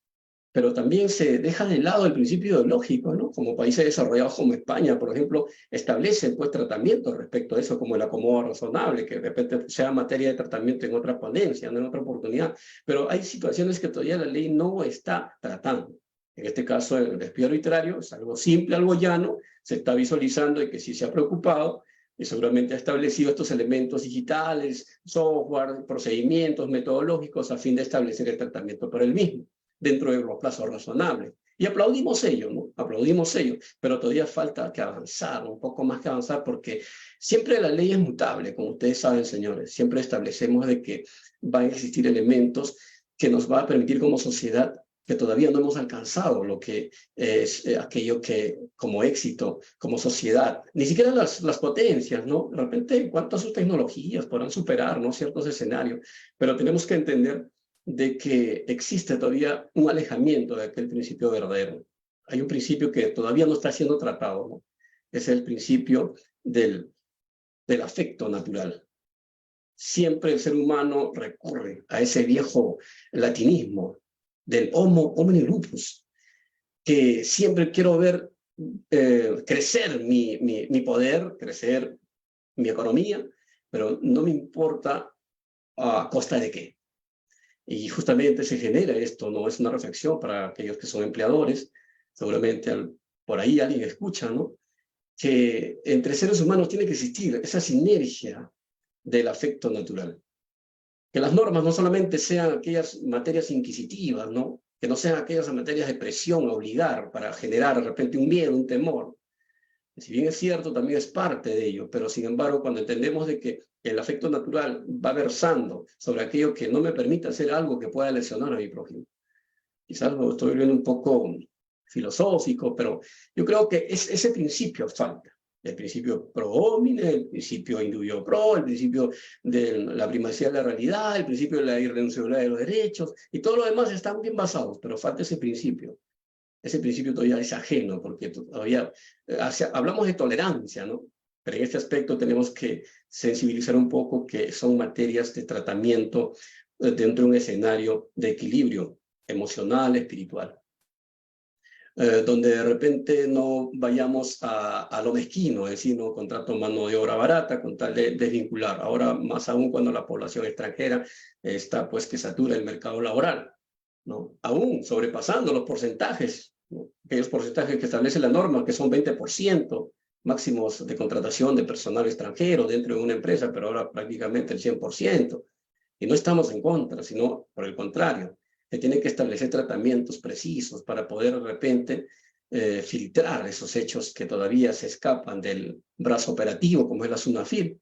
pero también se deja de lado el principio ideológico, ¿no? Como países desarrollados como España, por ejemplo, establecen pues tratamientos respecto a eso, como el acomodo razonable, que de repente sea materia de tratamiento en otra ponencia, no en otra oportunidad, pero hay situaciones que todavía la ley no está tratando. En este caso, el despido arbitrario es algo simple, algo llano, se está visualizando y que sí se ha preocupado, y seguramente ha establecido estos elementos digitales, software, procedimientos metodológicos a fin de establecer el tratamiento para el mismo, dentro de los plazos razonables. Y aplaudimos ello, ¿no? Aplaudimos ello, pero todavía falta que avanzar, un poco más que avanzar, porque siempre la ley es mutable, como ustedes saben, señores. Siempre establecemos de que van a existir elementos que nos va a permitir como sociedad que todavía no hemos alcanzado lo que es aquello que como éxito, como sociedad, ni siquiera las potencias, ¿no? De repente en cuanto a sus tecnologías podrán superar, ¿no? Ciertos escenarios, pero tenemos que entender de que existe todavía un alejamiento de aquel principio verdadero. Hay un principio que todavía no está siendo tratado, ¿no? Es el principio del afecto natural. Siempre el ser humano recurre a ese viejo latinismo del homo homini lupus, que siempre quiero ver crecer mi poder, crecer mi economía, pero no me importa a costa de qué. Y justamente se genera esto, ¿no? Es una reflexión para aquellos que son empleadores, seguramente por ahí alguien escucha, ¿no? Que entre seres humanos tiene que existir esa sinergia del afecto natural. Que las normas no solamente sean aquellas materias inquisitivas, ¿no? Que no sean aquellas materias de presión a obligar para generar de repente un miedo, un temor. Si bien es cierto, también es parte de ello, pero sin embargo, cuando entendemos de que el afecto natural va versando sobre aquello que no me permite hacer algo que pueda lesionar a mi prójimo. Quizás lo estoy viendo un poco filosófico, pero yo creo que ese principio falta. El principio pro homine, el principio indubio pro, el principio de la primacía de la realidad, el principio de la irrenunciabilidad de los derechos, y todo lo demás están bien basados, pero falta ese principio. Ese principio todavía es ajeno, porque todavía hablamos de tolerancia, ¿no? Pero en este aspecto tenemos que sensibilizar un poco que son materias de tratamiento dentro de un escenario de equilibrio emocional, espiritual. Donde de repente no vayamos a lo mezquino, es decir, no contrato mano de obra barata con tal de desvincular. Ahora, más aún cuando la población extranjera está, pues, que satura el mercado laboral, ¿no? Aún sobrepasando los porcentajes, ¿no? Aquellos porcentajes que establece la norma, que son 20% máximos de contratación de personal extranjero dentro de una empresa, pero ahora prácticamente el 100%. Y no estamos en contra, sino por el contrario. Se tienen que establecer tratamientos precisos para poder de repente filtrar esos hechos que todavía se escapan del brazo operativo, como es la SUNAFIL.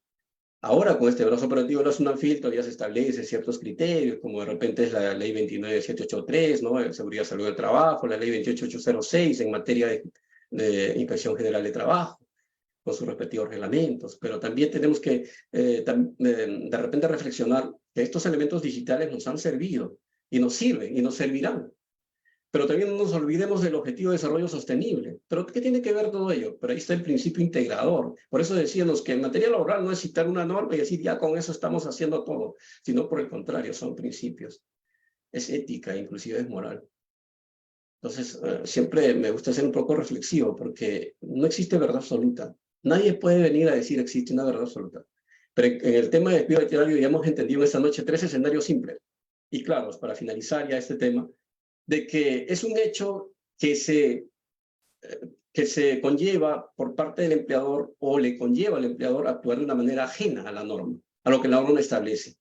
Ahora, con este brazo operativo de la SUNAFIL, todavía se establecen ciertos criterios, como de repente es la ley 29783, ¿no? De seguridad y salud del trabajo, la ley 28806 en materia de Inspección General de Trabajo, con sus respectivos reglamentos. Pero también tenemos que de repente reflexionar que estos elementos digitales nos han servido, y nos sirven, y nos servirán. Pero también no nos olvidemos del objetivo de desarrollo sostenible. ¿Pero qué tiene que ver todo ello? Pero ahí está el principio integrador. Por eso decíamos que en materia laboral no es citar una norma y decir ya con eso estamos haciendo todo, sino por el contrario, son principios. Es ética, inclusive es moral. Entonces, siempre me gusta ser un poco reflexivo porque no existe verdad absoluta. Nadie puede venir a decir existe una verdad absoluta. Pero en el tema de despido arbitrario ya hemos entendido esta noche 3 escenarios simples y claros para finalizar ya este tema, de que es un hecho que se que se conlleva por parte del empleador o le conlleva al empleador actuar de una manera ajena a la norma, a lo que la norma establece,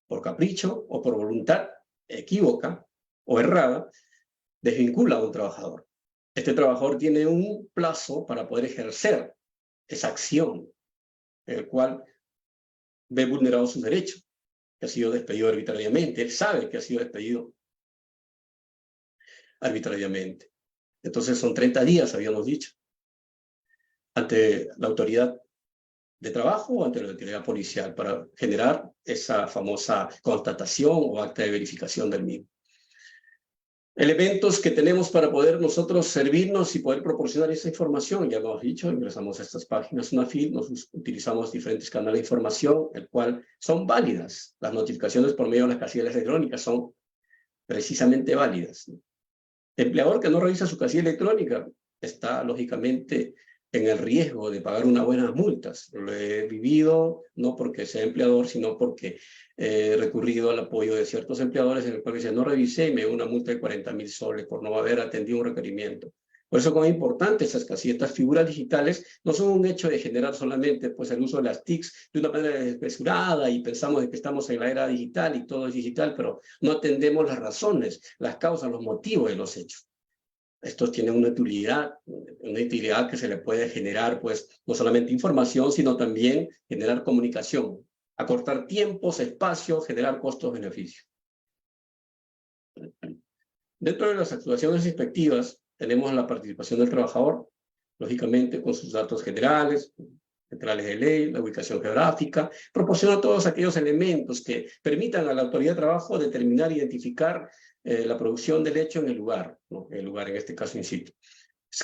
por capricho o por voluntad equívoca o errada, desvincula a un trabajador. Este trabajador tiene un plazo para poder ejercer esa acción, en el cual ve vulnerados sus derechos, que ha sido despedido arbitrariamente. Él sabe que ha sido despedido arbitrariamente. Entonces son 30 días, habíamos dicho, ante la autoridad de trabajo o ante la autoridad policial para generar esa famosa constatación o acta de verificación del mismo. Elementos que tenemos para poder nosotros servirnos y poder proporcionar esa información, ya lo hemos dicho, ingresamos a estas páginas UNAFIL, utilizamos diferentes canales de información, el cual son válidas. Las notificaciones por medio de las casillas electrónicas son precisamente válidas. El empleador que no revisa su casilla electrónica está, lógicamente, en el riesgo de pagar unas buenas multas. Lo he vivido no porque sea empleador, sino porque he recurrido al apoyo de ciertos empleadores en el cual dicen, no revisé y me dio una multa de 40.000 soles por no haber atendido un requerimiento. Por eso como es importante esas casillas, estas figuras digitales no son un hecho de generar solamente pues, el uso de las TICs de una manera desmesurada y pensamos de que estamos en la era digital y todo es digital, pero no atendemos las razones, las causas, los motivos de los hechos. Estos tienen una utilidad que se le puede generar, pues, no solamente información, sino también generar comunicación, acortar tiempos, espacios, generar costos-beneficios. Dentro de las actuaciones inspectivas, tenemos la participación del trabajador, lógicamente con sus datos generales, centrales de ley, la ubicación geográfica, proporciona todos aquellos elementos que permitan a la autoridad de trabajo determinar e identificar la producción del hecho en el lugar, ¿no? El lugar en este caso in situ.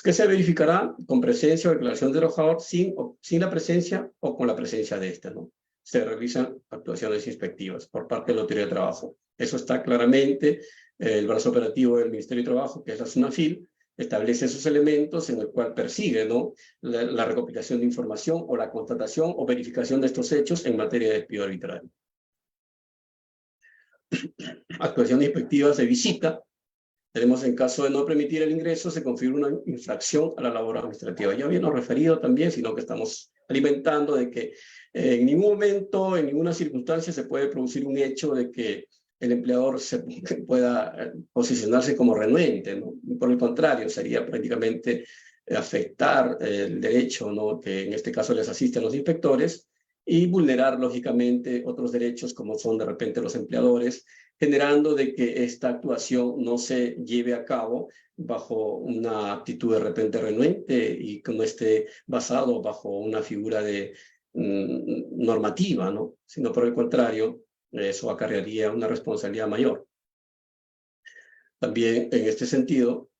Que se verificará con presencia o declaración del trabajador sin la presencia o con la presencia de esta, ¿no? Se realizan actuaciones inspectivas por parte de la autoridad de trabajo. Eso está claramente, el brazo operativo del Ministerio de Trabajo, que es la SUNAFIL, establece esos elementos en el cual persigue, ¿no? la recopilación de información o la constatación o verificación de estos hechos en materia de despido arbitrario. Actuaciones inspectivas de visita. Tenemos en caso de no permitir el ingreso, se configura una infracción a la labor administrativa. Ya habíamos referido también, sino que estamos alimentando de que en ningún momento, en ninguna circunstancia se puede producir un hecho de que el empleador pueda posicionarse como renuente, ¿no? Por el contrario, sería prácticamente afectar el derecho, ¿no? Que en este caso les asisten los inspectores y vulnerar, lógicamente, otros derechos como son de repente los empleadores, generando de que esta actuación no se lleve a cabo bajo una actitud de repente renuente y que no esté basado bajo una figura de normativa, ¿no? Sino por el contrario, eso acarrearía una responsabilidad mayor. También en este sentido,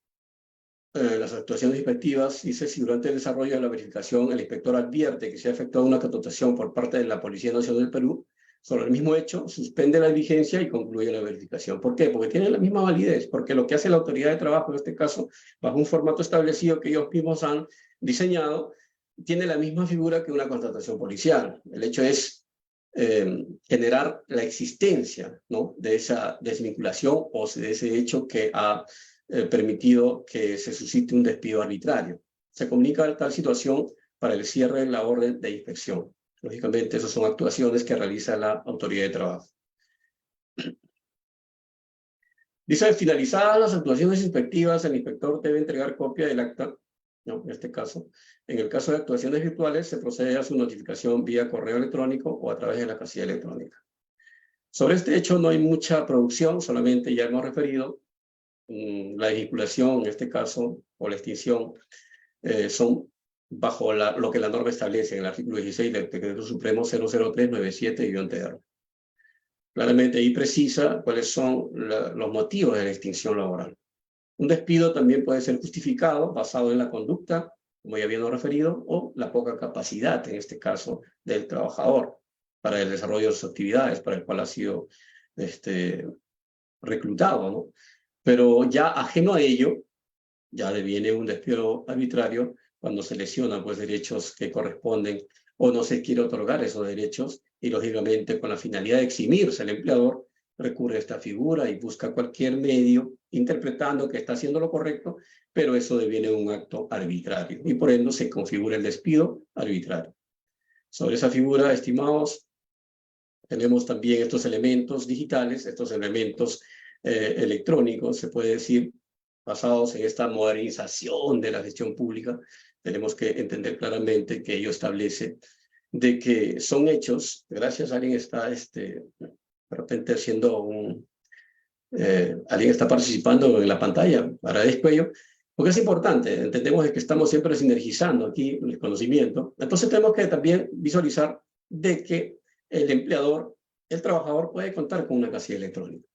las actuaciones inspectivas, dice, si durante el desarrollo de la verificación el inspector advierte que se ha efectuado una constatación por parte de la Policía Nacional del Perú sobre el mismo hecho, suspende la vigencia y concluye la verificación. ¿Por qué? Porque tiene la misma validez, porque lo que hace la autoridad de trabajo, en este caso, bajo un formato establecido que ellos mismos han diseñado, tiene la misma figura que una constatación policial. El hecho es generar la existencia, ¿no? de esa desvinculación o de ese hecho que ha permitido que se suscite un despido arbitrario. Se comunica tal situación para el cierre de la orden de inspección. Lógicamente, esas son actuaciones que realiza la autoridad de trabajo. Dice, finalizadas las actuaciones inspectivas, el inspector debe entregar copia del acta, ¿no? En este caso. En el caso de actuaciones virtuales, se procede a su notificación vía correo electrónico o a través de la casilla electrónica. Sobre este hecho no hay mucha producción, solamente ya hemos referido la desvinculación, en este caso, o la extinción, son bajo lo que la norma establece en el artículo 16 del Decreto Supremo 00397-TR. Claramente ahí precisa cuáles son los motivos de la extinción laboral. Un despido también puede ser justificado basado en la conducta, como ya habíamos referido, o la poca capacidad, en este caso, del trabajador para el desarrollo de sus actividades, para el cual ha sido reclutado, ¿no? Pero ya ajeno a ello, ya deviene un despido arbitrario cuando se lesionan pues, derechos que corresponden o no se quiere otorgar esos derechos y, lógicamente, con la finalidad de eximirse al empleador, recurre a esta figura y busca cualquier medio interpretando que está haciendo lo correcto, pero eso deviene un acto arbitrario y por ende se configura el despido arbitrario. Sobre esa figura, estimados, tenemos también estos elementos digitales, estos elementos electrónicos, se puede decir, basados en esta modernización de la gestión pública. Tenemos que entender claramente que ello establece de que son hechos, gracias a alguien está de repente haciendo alguien está participando en la pantalla, agradezco ello, porque es importante, entendemos que estamos siempre sinergizando aquí el conocimiento, entonces tenemos que también visualizar de que el empleador, el trabajador puede contar con una casilla electrónica.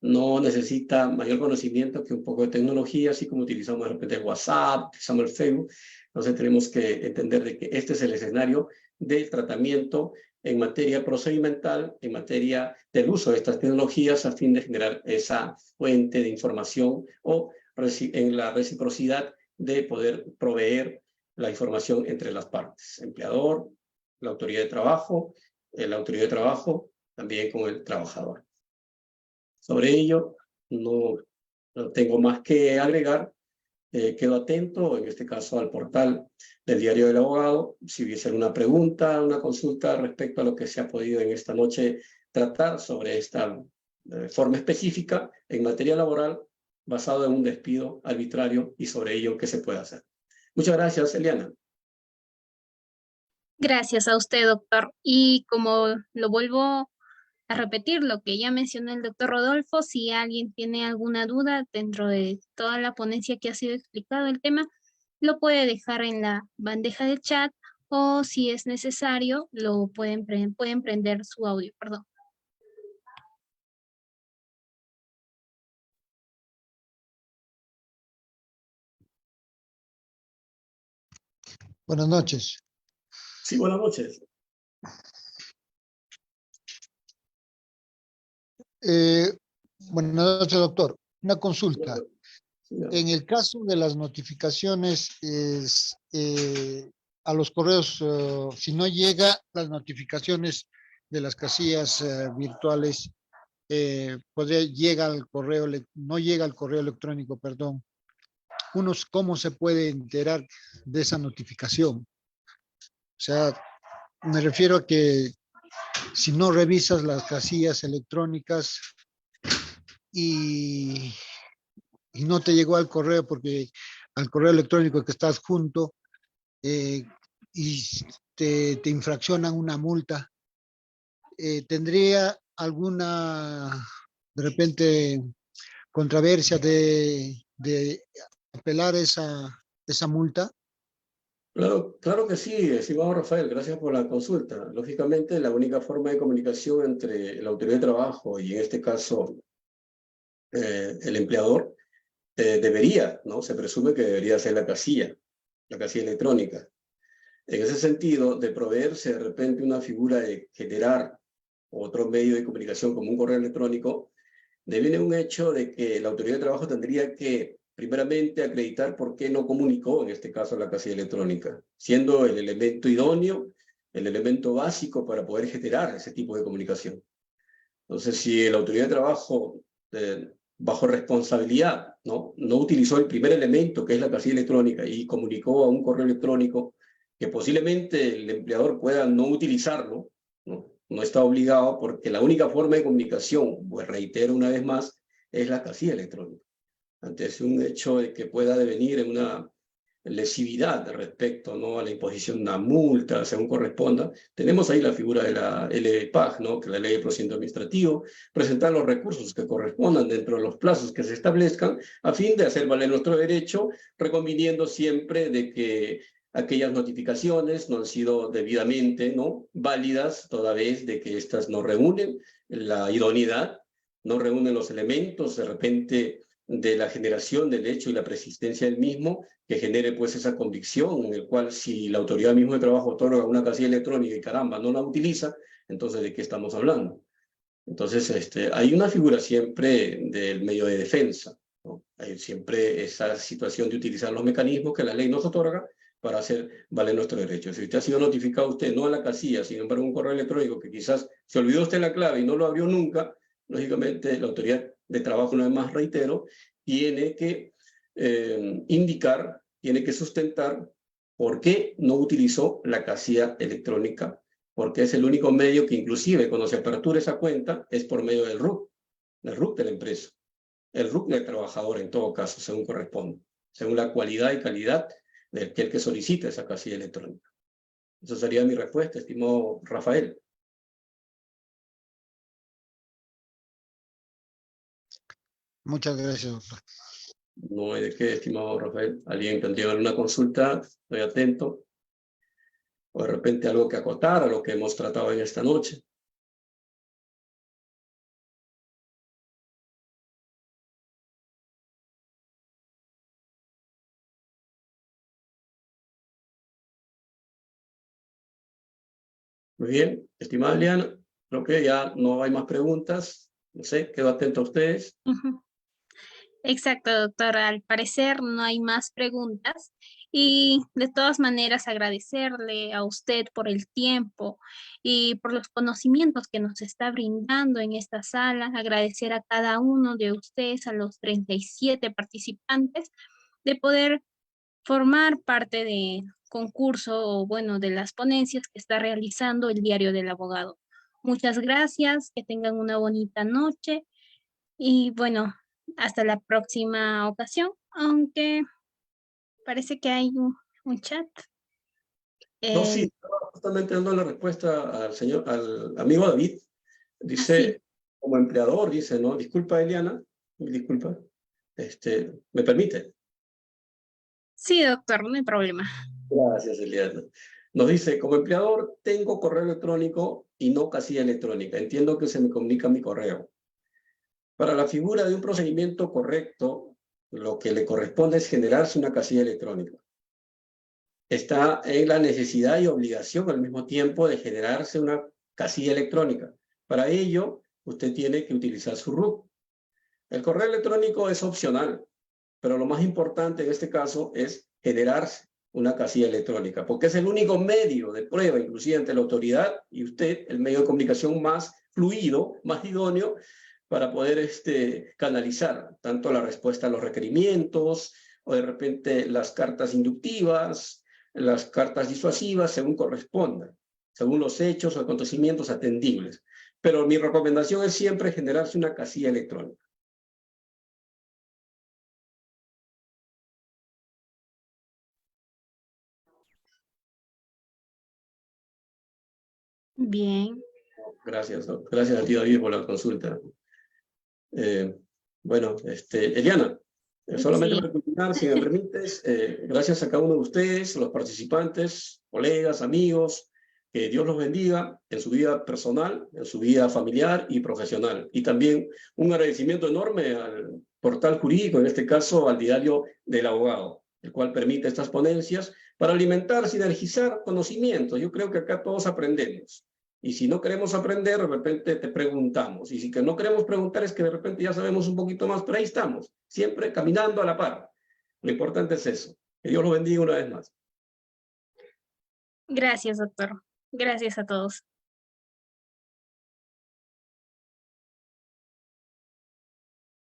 No necesita mayor conocimiento que un poco de tecnología, así como utilizamos de repente el WhatsApp, utilizamos el Facebook. Entonces tenemos que entender de que este es el escenario del tratamiento en materia procedimental, en materia del uso de estas tecnologías a fin de generar esa fuente de información o en la reciprocidad de poder proveer la información entre las partes, empleador, la autoridad de trabajo, también con el trabajador. Sobre ello, no tengo más que agregar. Quedo atento, en este caso, al portal del Diario del Abogado. Si hubiese alguna pregunta, una consulta respecto a lo que se ha podido en esta noche tratar sobre esta forma específica en materia laboral basado en un despido arbitrario y sobre ello qué se puede hacer. Muchas gracias, Eliana. Gracias a usted, doctor. Y como lo vuelvo a repetir lo que ya mencionó el doctor Rodolfo, si alguien tiene alguna duda dentro de toda la ponencia que ha sido explicado el tema, lo puede dejar en la bandeja del chat o si es necesario, lo pueden prender su audio, perdón. Buenas noches. Sí, buenas noches. Buenas noches, doctor. Una consulta. En el caso de las notificaciones, a los correos, si no llega las notificaciones de las casillas virtuales, no llega al correo electrónico, perdón. ¿Cómo se puede enterar de esa notificación? O sea, me refiero a que si no revisas las casillas electrónicas y no te llegó al correo porque al correo electrónico que está adjunto y te infraccionan una multa, ¿tendría alguna, de repente, controversia de apelar esa multa? Claro que sí, estimado Rafael, gracias por la consulta. Lógicamente, la única forma de comunicación entre la autoridad de trabajo y en este caso el empleador debería, ¿no? Se presume que debería ser la casilla electrónica. En ese sentido, de proveerse de repente una figura de generar otro medio de comunicación como un correo electrónico, deviene un hecho de que la autoridad de trabajo tendría que primeramente acreditar por qué no comunicó, en este caso, la casilla electrónica, siendo el elemento idóneo, el elemento básico para poder generar ese tipo de comunicación. Entonces, si la autoridad de trabajo, bajo responsabilidad, no utilizó el primer elemento, que es la casilla electrónica, y comunicó a un correo electrónico que posiblemente el empleador pueda no utilizarlo, no está obligado, porque la única forma de comunicación, pues reitero una vez más, es la casilla electrónica. Ante un hecho de que pueda devenir en una lesividad respecto, ¿no?, a la imposición de una multa, según corresponda, tenemos ahí la figura de la LPAG, ¿no?, que es la Ley de Procedimiento Administrativo, presentar los recursos que correspondan dentro de los plazos que se establezcan, a fin de hacer valer nuestro derecho, reconviniendo siempre de que aquellas notificaciones no han sido debidamente, ¿no?, válidas, toda vez de que estas no reúnen la idoneidad, no reúnen los elementos de repente de la generación del hecho y la persistencia del mismo, que genere pues esa convicción en el cual si la autoridad misma de trabajo otorga una casilla electrónica y caramba, no la utiliza, entonces ¿de qué estamos hablando? Entonces hay una figura siempre del medio de defensa, ¿no? Hay siempre esa situación de utilizar los mecanismos que la ley nos otorga para hacer valer nuestro derecho. Si usted ha sido notificado, usted no a la casilla, sin embargo un correo electrónico que quizás se olvidó usted la clave y no lo abrió nunca, lógicamente la autoridad de trabajo, una vez más reitero, tiene que indicar, tiene que sustentar por qué no utilizó la casilla electrónica, porque es el único medio que inclusive cuando se apertura esa cuenta es por medio del RUC de la empresa, el RUC del trabajador en todo caso, según corresponde, según la cualidad y calidad del que solicita esa casilla electrónica. Esa sería mi respuesta, estimado Rafael. Muchas gracias, doctor. No hay de qué, estimado Rafael. ¿Alguien tendría alguna consulta? Estoy atento. O de repente algo que acotar a lo que hemos tratado en esta noche. Muy bien, estimada Liana, creo que ya no hay más preguntas. No sé, quedo atento a ustedes. Exacto, doctora. Al parecer no hay más preguntas y de todas maneras agradecerle a usted por el tiempo y por los conocimientos que nos está brindando en esta sala. Agradecer a cada uno de ustedes, a los 37 participantes, de poder formar parte de concurso o bueno, de las ponencias que está realizando el Diario del Abogado. Muchas gracias, que tengan una bonita noche y bueno, hasta la próxima ocasión, aunque parece que hay un chat. No, sí, estaba justamente dando la respuesta al amigo David. Dice, Sí. como empleador, dice, ¿no? Disculpa, Eliana, disculpa. ¿Me permite? Sí, doctor, no hay problema. Gracias, Eliana. Nos dice, como empleador, tengo correo electrónico y no casilla electrónica. Entiendo que se me comunica mi correo. Para la figura de un procedimiento correcto, lo que le corresponde es generarse una casilla electrónica. Está en la necesidad y obligación al mismo tiempo de generarse una casilla electrónica. Para ello, usted tiene que utilizar su RUC. El correo electrónico es opcional, pero lo más importante en este caso es generarse una casilla electrónica, porque es el único medio de prueba, inclusive ante la autoridad y usted, el medio de comunicación más fluido, más idóneo, para poder canalizar tanto la respuesta a los requerimientos, o de repente las cartas inductivas, las cartas disuasivas, según corresponda, según los hechos o acontecimientos atendibles. Pero mi recomendación es siempre generarse una casilla electrónica. Bien. Gracias, ¿no? Gracias a ti, David, por la consulta. Bueno, Eliana, solamente Sí. para continuar, si me permites, gracias a cada uno de ustedes, los participantes, colegas, amigos, que Dios los bendiga en su vida personal, en su vida familiar y profesional. Y también un agradecimiento enorme al portal jurídico, en este caso al Diario del Abogado, el cual permite estas ponencias para alimentar, sinergizar conocimientos. Yo creo que acá todos aprendemos. Y si no queremos aprender, de repente te preguntamos. Y si que no queremos preguntar es que de repente ya sabemos un poquito más, pero ahí estamos, siempre caminando a la par. Lo importante es eso. Que Dios lo bendiga una vez más. Gracias, doctor. Gracias a todos.